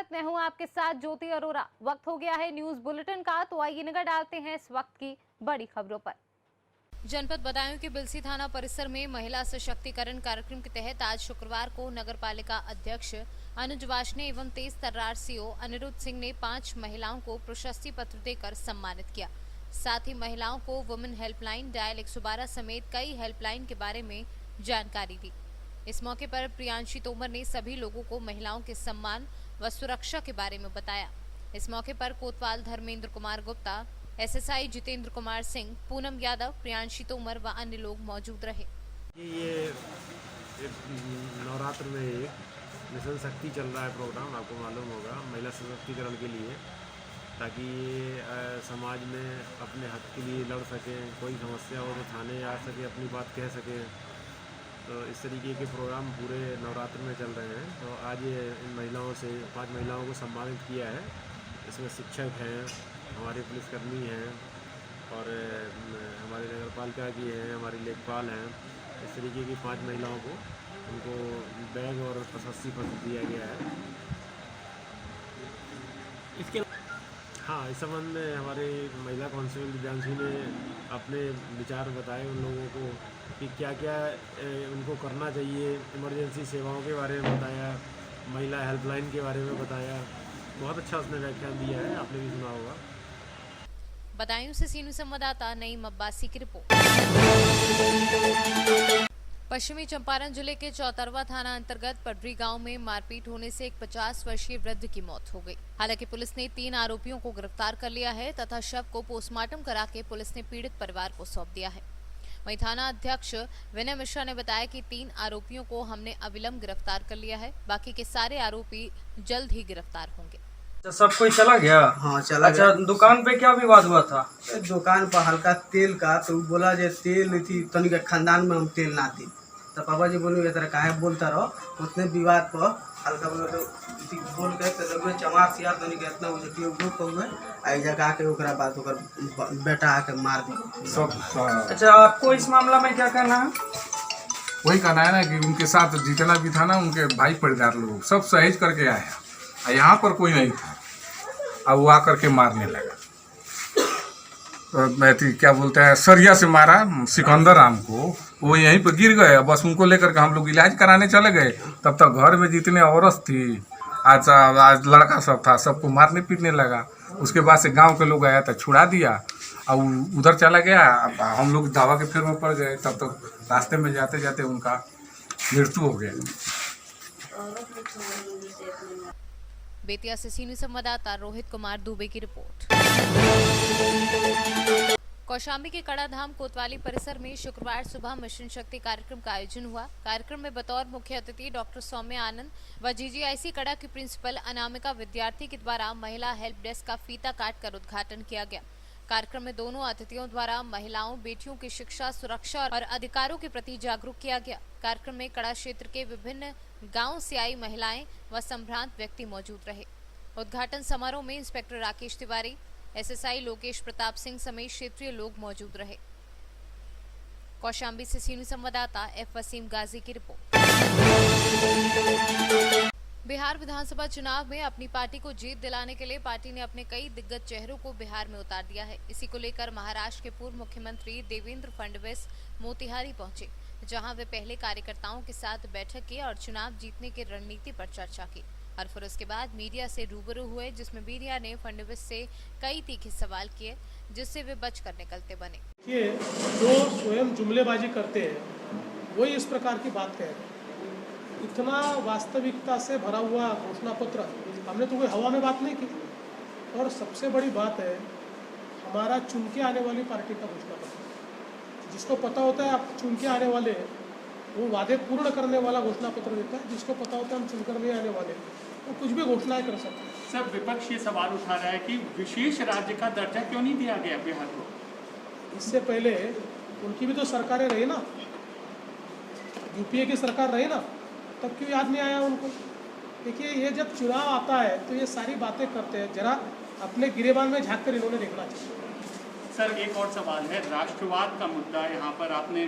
भारत, मैं हूं आपके साथ ज्योति अरोरा। वक्त हो गया है न्यूज बुलेटिन का, तो आइए नजर डालते हैं इस वक्त की बड़ी खबरों पर। जनपद बदायूं के बिलसी थाना परिसर में महिला सशक्तिकरण कार्यक्रम के तहत आज शुक्रवार को नगर पालिका अध्यक्ष अनुज वार्ष्णेय एवं तेज तर्रार सीओ अनिरुद्ध सिंह ने 5 महिलाओं को प्रशस्ति पत्र देकर सम्मानित किया। साथ ही महिलाओं को वुमेन हेल्पलाइन डायल 112 समेत कई हेल्पलाइन के बारे में जानकारी दी। इस मौके पर प्रियांशी तोमर ने सभी लोगों को महिलाओं के सम्मान व सुरक्षा के बारे में बताया। इस मौके पर कोतवाल धर्मेंद्र कुमार गुप्ता, एसएसआई जितेंद्र कुमार सिंह, पूनम यादव, प्रियांशी तोमर व अन्य लोग मौजूद रहे। ये नवरात्र में एक मिशन शक्ति चल रहा है प्रोग्राम, आपको मालूम होगा, महिला सशक्तिकरण के लिए, ताकि समाज में अपने हक के लिए लड़ सकें, कोई समस्या हो तो थाने आ सके, अपनी बात कह सकें। तो इस तरीके के प्रोग्राम पूरे नवरात्र में चल रहे हैं। तो आज ये इन महिलाओं से 5 महिलाओं को सम्मानित किया है। इसमें शिक्षक हैं, हमारे पुलिसकर्मी हैं और हमारे नगर पालिका की हैं, हमारी लेखपाल हैं। इस तरीके की 5 महिलाओं को उनको बैग और प्रशस्ति पत्र दिया गया है। इसके हाँ, इस संबंध में हमारे महिला कांस्टेबल दिव्यांशी ने अपने विचार बताए उन लोगों को कि क्या क्या उनको करना चाहिए। इमरजेंसी सेवाओं के बारे में बताया, महिला हेल्पलाइन के बारे में बताया। बहुत अच्छा उसने व्याख्यान दिया है, आपने भी सुना होगा। बदायूं से सीनू संवाददाता नईम अब्बासी की रिपोर्ट। पश्चिमी चंपारण जिले के चौतरवा थाना अंतर्गत पडरी गांव में मारपीट होने से एक 50 वर्षीय वृद्ध की मौत हो गई। हालांकि पुलिस ने 3 आरोपियों को गिरफ्तार कर लिया है तथा शव को पोस्टमार्टम करा के पुलिस ने पीड़ित परिवार को सौंप दिया है। वहीं थाना अध्यक्ष विनय मिश्रा ने बताया कि 3 आरोपियों को हमने अविलंब गिरफ्तार कर लिया है। बाकी के सारे आरोपी जल्द ही गिरफ्तार होंगे। सब कोई चला गया? हाँ, चला अच्छा, गया। दुकान पे क्या विवाद हुआ था? दुकान पर हल्का तेल का, तो बोला जे तेल थी तनिक खानदान में हम तेल ना थी, तो पापा जी बोले ये तरह काहे बोलता रहो। उतने विवाद पर हल्का बोल के तो चमार सियार तनिक इतना ग्रुप हुए आई जगह के ओकरा बाद ओकर बेटा आके मार दी। अच्छा, आपको इस मामला में क्या कहना है? वही कहना है ना कि उनके साथ जितना भी था ना, उनके भाई परिवार लोग सब सहेज करके आए हैं। यहाँ पर कोई नहीं था, अब वो आकर के मारने लगा। तो क्या बोलते हैं, सरिया से मारा सिकंदर राम को, वो यहीं पर गिर गए। बस उनको लेकर के हम लोग इलाज कराने चले गए। तब तक घर में जितने औरत थी, आज लड़का सब था, सबको मारने पीटने लगा। उसके बाद से गांव के लोग आया तो छुड़ा दिया और उधर चला गया। अब हम लोग दावा के फेर में पड़ गए। तब तक रास्ते में जाते जाते उनका मृत्यु हो गया। बेतिया से सीनियर संवाददाता रोहित कुमार दुबे की रिपोर्ट। कौशाम्बी के कड़ाधाम कोतवाली परिसर में शुक्रवार सुबह मिशन शक्ति कार्यक्रम का आयोजन हुआ। कार्यक्रम में बतौर मुख्य अतिथि डॉक्टर सौम्य आनंद व जीजीआईसी कड़ा की प्रिंसिपल अनामिका विद्यार्थी के द्वारा महिला हेल्प डेस्क का फीता काटकर उद्घाटन किया गया। कार्यक्रम में दोनों अतिथियों द्वारा महिलाओं, बेटियों की शिक्षा, सुरक्षा और अधिकारों के प्रति जागरूक किया गया। कार्यक्रम में कड़ा क्षेत्र के विभिन्न गांवों से आई महिलाएं व संभ्रांत व्यक्ति मौजूद रहे। उद्घाटन समारोह में इंस्पेक्टर राकेश तिवारी, एसएसआई लोकेश प्रताप सिंह समेत क्षेत्रीय लोग मौजूद रहे। कौशाम्बी से सीनियर संवाददाता एफ वसीम गाजी की रिपोर्ट। बिहार विधानसभा चुनाव में अपनी पार्टी को जीत दिलाने के लिए पार्टी ने अपने कई दिग्गज चेहरों को बिहार में उतार दिया है। इसी को लेकर महाराष्ट्र के पूर्व मुख्यमंत्री देवेंद्र फडणवीस मोतिहारी पहुंचे, जहां वे पहले कार्यकर्ताओं के साथ बैठक की और चुनाव जीतने की रणनीति पर चर्चा की और फिर उसके बाद मीडिया से रूबरू हुए, जिसमें मीडिया ने फडणवीस से कई तीखे सवाल किए, जिससे वे बचकर निकलते बने। ये जो स्वयं जुमलेबाजी करते हैं वही इस प्रकार की बात कह रहे हैं। इतना वास्तविकता से भरा हुआ घोषणा पत्र, हमने तो कोई हवा में बात नहीं की। और सबसे बड़ी बात है हमारा चुन के आने वाली पार्टी का घोषणा पत्र। जिसको पता होता है आप चुन के आने वाले, वो वादे पूर्ण करने वाला घोषणा पत्र देता है। जिसको पता होता है हम चुनकर नहीं आने वाले, वो कुछ भी घोषणाएं कर सकते हैं। सर, विपक्ष ये सवाल उठा रहा है कि विशेष राज्य का दर्जा क्यों नहीं दिया गया बिहार को? इससे पहले उनकी भी तो सरकारें रही ना, यूपीए की सरकार रही ना, तब क्यों याद नहीं आया उनको? देखिए, ये जब चुनाव आता है तो ये सारी बातें करते हैं। जरा अपने गिरेबान में झांक कर इन्होंने देखना चाहिए। सर एक और सवाल है, राष्ट्रवाद का मुद्दा यहाँ पर आपने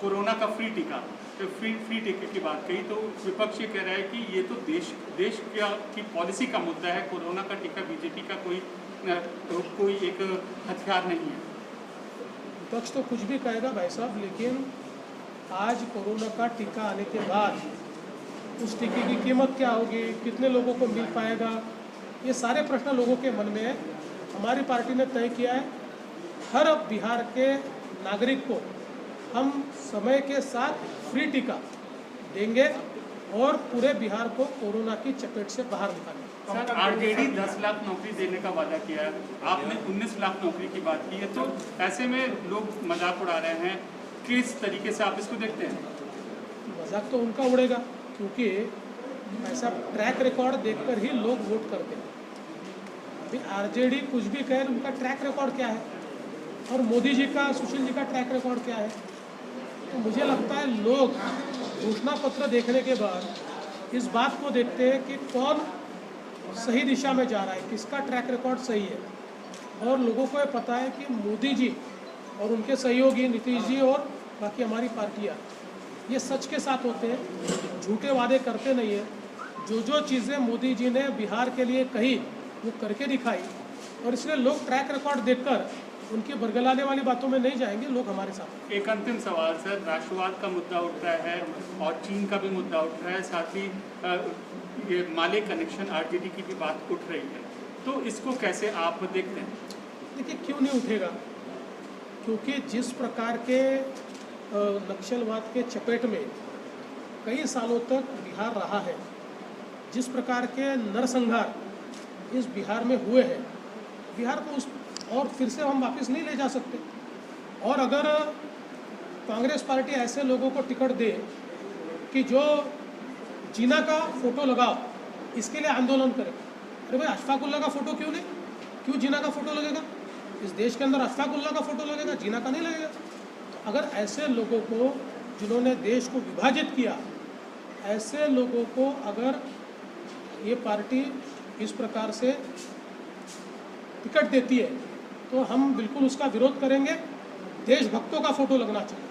कोरोना का फ्री टीके की बात कही, तो विपक्ष ये कह रहा है कि ये तो देश की पॉलिसी का मुद्दा है, कोरोना का टीका बीजेपी का कोई एक हथियार नहीं है। विपक्ष तो कुछ भी कहेगा भाई साहब, लेकिन आज कोरोना का टीका आने के बाद उस टीके की कीमत क्या होगी, कितने लोगों को मिल पाएगा, ये सारे प्रश्न लोगों के मन में है। हमारी पार्टी ने तय किया है हर बिहार के नागरिक को हम समय के साथ फ्री टीका देंगे और पूरे बिहार को कोरोना की चपेट से बाहर निकालेंगे। सर आरजेडी 10 लाख नौकरी देने का वादा किया है, आपने 19 लाख नौकरी की बात की है, तो ऐसे में लोग मजाक उड़ा रहे हैं, किस तरीके से आप इसको देखते हैं? मजाक तो उनका उड़ेगा, क्योंकि ऐसा ट्रैक रिकॉर्ड देखकर ही लोग वोट करते हैं। अभी आरजेडी कुछ भी कहे, उनका ट्रैक रिकॉर्ड क्या है और मोदी जी का, सुशील जी का ट्रैक रिकॉर्ड क्या है? तो मुझे लगता है लोग घोषणा पत्र देखने के बाद इस बात को देखते हैं कि कौन सही दिशा में जा रहा है, किसका ट्रैक रिकॉर्ड सही है। और लोगों को ये पता है कि मोदी जी और उनके सहयोगी नीतीश जी और बाकी हमारी पार्टियाँ ये सच के साथ होते हैं, झूठे वादे करते नहीं है। जो चीज़ें मोदी जी ने बिहार के लिए कही वो करके दिखाई, और इसलिए लोग ट्रैक रिकॉर्ड देखकर उनकी बरगलाने वाली बातों में नहीं जाएंगे, लोग हमारे साथ। एक अंतिम सवाल सर, राष्ट्रवाद का मुद्दा उठ रहा है और चीन का भी मुद्दा उठ रहा है, साथ ही ये माले कनेक्शन आरजेडी की भी बात उठ रही है, तो इसको कैसे आप देखते हैं? देखिए क्यों नहीं उठेगा, क्योंकि जिस प्रकार के नक्सलवाद के चपेट में कई सालों तक बिहार रहा है, जिस प्रकार के नरसंहार इस बिहार में हुए हैं, बिहार को उस और फिर से हम वापस नहीं ले जा सकते। और अगर कांग्रेस पार्टी ऐसे लोगों को टिकट दे कि जो जीना का फोटो लगाओ, इसके लिए आंदोलन करे, अरे भाई अशफाकुल्ला का फोटो क्यों नहीं, क्यों जीना का फोटो लगेगा? इस देश के अंदर अशफाकुल्ला का फोटो लगेगा, जीना का नहीं लगेगा। तो अगर ऐसे लोगों को, जिन्होंने देश को विभाजित किया, ऐसे लोगों को अगर ये पार्टी इस प्रकार से टिकट देती है तो हम बिल्कुल उसका विरोध करेंगे। देशभक्तों का फोटो लगना चाहिए।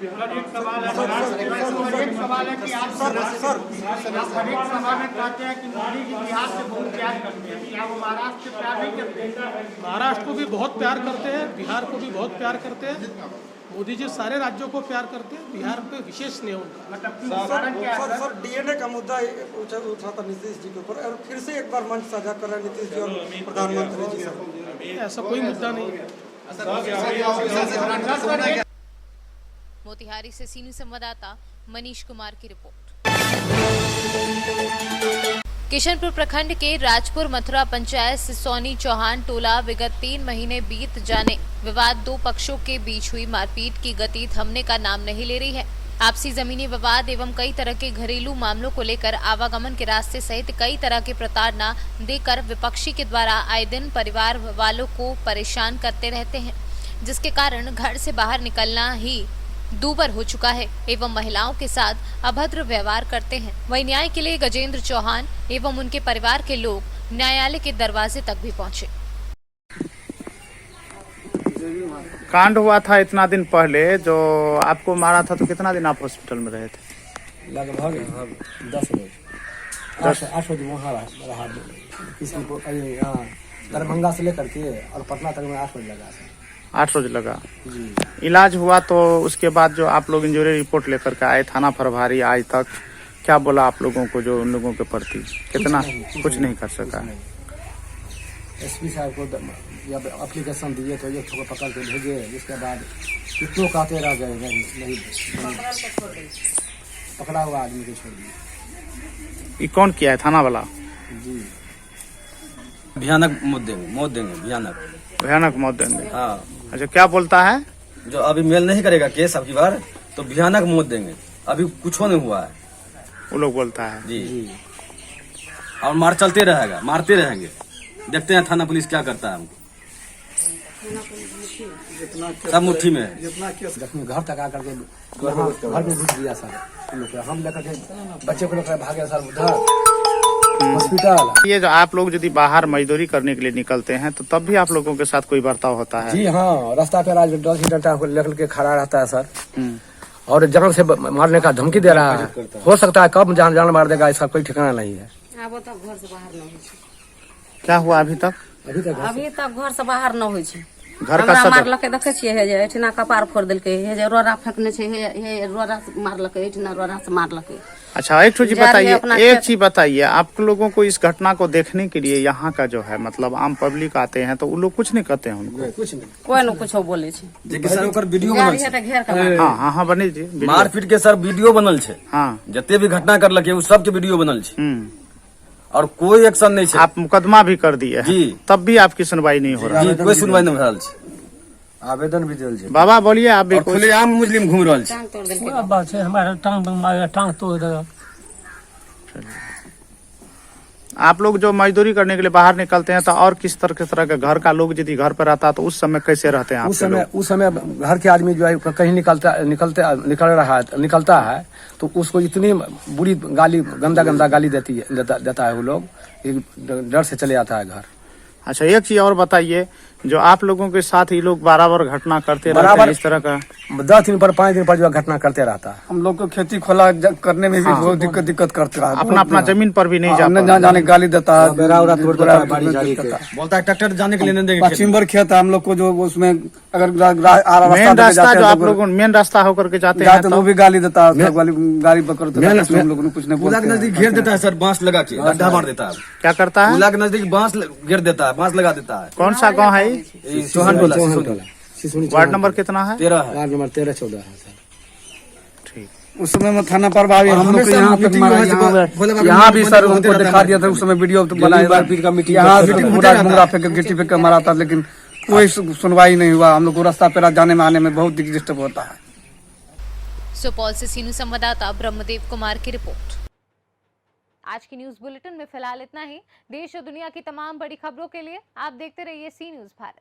एक सवाल है कि आप हर एक सभा में कहते हैं कि मोदी जी बिहार से बहुत प्यार करते हैं, क्या वो महाराष्ट्र से प्यार नहीं करते हैं? महाराष्ट्र को भी बहुत प्यार करते हैं, बिहार को भी बहुत प्यार करते हैं। मोदी जी सारे राज्यों को प्यार करते हैं, बिहार पे विशेष स्नेह उनका। सर डीएनए का मुद्दा उठा था नीतीश जी के ऊपर, और फिर से एक बार मंच साझा कर रहे हैं नीतीश जी और प्रधानमंत्री जी सब। ऐसा कोई मुद्दा नहीं है। मोतिहारी से सीनियर संवाददाता मनीष कुमार की रिपोर्ट। किशनपुर प्रखंड के राजपुर मथुरा पंचायत सिसोनी चौहान टोला विगत 3 महीने बीत जाने विवाद दो पक्षों के बीच हुई मारपीट की गति थमने का नाम नहीं ले रही है। आपसी जमीनी विवाद एवं कई तरह के घरेलू मामलों को लेकर आवागमन के रास्ते सहित कई तरह के प्रताड़ना देकर विपक्षी के द्वारा आए दिन परिवार वालों को परेशान करते रहते हैं, जिसके कारण घर से बाहर निकलना ही दूभर हो चुका है एवं महिलाओं के साथ अभद्र व्यवहार करते हैं। वहीं न्याय के लिए गजेंद्र चौहान एवं उनके परिवार के लोग न्यायालय के दरवाजे तक भी पहुंचे। कांड हुआ था इतना दिन पहले, जो आपको मारा था, तो कितना दिन आप हॉस्पिटल में रहे थे? लगभग 10 रोज 8 रोज वहाँ रहा। किसी दरभंगा से लेकर के और पटना तक में 8 रोज लगा। 8 रोज लगा जी। इलाज हुआ, तो उसके बाद जो आप लोग इंजरी रिपोर्ट लेकर के आए थाना प्रभारी, आज तक क्या बोला आप लोगों को, जो उन लोगों के प्रति कितना कुछ नहीं कर सका? एसपी साहब को जब एप्लीकेशन दिए तो एक को पकड़ के भेजे, जिसके बाद कितनों कहते रह गए, नहीं पकड़ा हुआ आदमी को छोड़ दिए। ये कौन किया है? थाना वाला जी। भयानक मौत देंगे भयानक मौत देंगे। हाँ। अच्छा, क्या बोलता है? जो अभी मेल नहीं करेगा केस अब की बार, तो भयानक मौत देंगे। अभी कुछ नहीं हुआ है, वो लोग बोलता है जी। और मार चलते रहेगा, मारते रहेंगे। देखते हैं थाना पुलिस क्या करता है हमको। सब मुट्ठी में है। जख्मी घर तक आकर के घर में घुस दिया सर। हम लेकर के बच्चे को लेकर भागे सर उधर, हॉस्पिटल। ये जो आप लोग यदि बाहर मजदूरी करने के लिए निकलते हैं तो तब भी आप लोगों के साथ कोई बर्ताव होता है? जी हाँ, रास्ता पे आज डंडा लेकर के खड़ा रहता है सर, और जान से मारने का धमकी दे रहा है। हो सकता है कब जान मार देगा, इसका कोई ठिकाना नहीं है। अब तक घर से बाहर न हो। क्या हुआ अभी तक? अभी तक घर से बाहर न हो। घर का सदस्य मारलके देखे छियै, हे जे एठिना कपार फोड़ देलकै, हे जे रोड़ा फेंकने छै, हे रोड़ा से मारलकै, एठिना रोड़ा से मारलकै। अच्छा, एक चीज बताइए, एक चीज बताइए, आप लोगों को इस घटना को देखने के लिए यहाँ का जो है मतलब आम पब्लिक आते हैं तो वो लोग कुछ नहीं कहते हैं उनको? कुछ नहीं, कोई न कुछ बोले छै। वीडियो हाँ बनी जी, मारपीट के सर वीडियो बनल छै। हाँ, जते भी घटना करलके उ सब के वीडियो बनल छै और कोई एक्शन नहीं छै। आप मुकदमा भी कर दिए जी, तब भी आपकी सुनवाई नहीं हो रहा? कोई सुनवाई नहीं भरल छै, आवेदन भी दिल छै। बाबा बोलिए, आप भी खुलेआम मुस्लिम घूम रहल छै। बात छै हमारा टांग तोड़ देगा। आप लोग जो मजदूरी करने के लिए बाहर निकलते हैं तो और किस तरह का घर का लोग यदि घर पर रहता है तो उस समय कैसे रहते हैं? उस समय घर के आदमी जो है कहीं निकलता है तो उसको इतनी बुरी गाली, गंदा गाली देता है वो लोग, डर से चले जाता है घर। अच्छा, एक चीज और बताइए, जो आप लोगों के साथ ये लोग बराबर घटना करते रहते हैं इस तरह का? 10 दिन पर 5 दिन पर जो घटना करते रहता है। हम लोग को खेती खोला करने में भी बहुत दिक्कत करते रहा। अपना जमीन पर भी नहीं जाने गाली देता है, बोलता है ट्रैक्टर जाने के लिए नहीं देंगे। पश्चिम बर खेत है हम लोग को, जो उसमें अगर मेन रास्ता जो आप लोग मेन रास्ता होकर के जाते हैं तो वो भी गाली देता है, गाली पकड़ता है, हम लोग कुछ नहीं बोलते। नजदीक घेर देता है सर, बांस लगा के गड्ढा मार देता है। क्या करता है? के नजदीक बांस घेर देता है, बांस लगा देता है। कौन सा गाँव है? चौहान टोला। वार्ड नंबर कितना है? 13 है। वार्ड नंबर 13-14 है सर। ठीक। उस समय में थाना प्रभावी हम लोग यहाँ तक मारा, यहाँ भी सर उनको दिखा दिया था, उस समय वीडियो तो बनाया, यहाँ मुंगरा फेंक गिट्टी फेंक मारा था, लेकिन कोई सुनवाई नहीं हुआ। हम लोग को रास्ता पे जाने में आने में बहुत डिस्टर्ब होता है। सुपौल से सीनू संवाददाता ब्रह्मदेव कुमार की रिपोर्ट। आज की न्यूज बुलेटिन में फिलहाल इतना ही। देश और दुनिया की तमाम बड़ी खबरों के लिए आप देखते रहिए सी न्यूज भारत।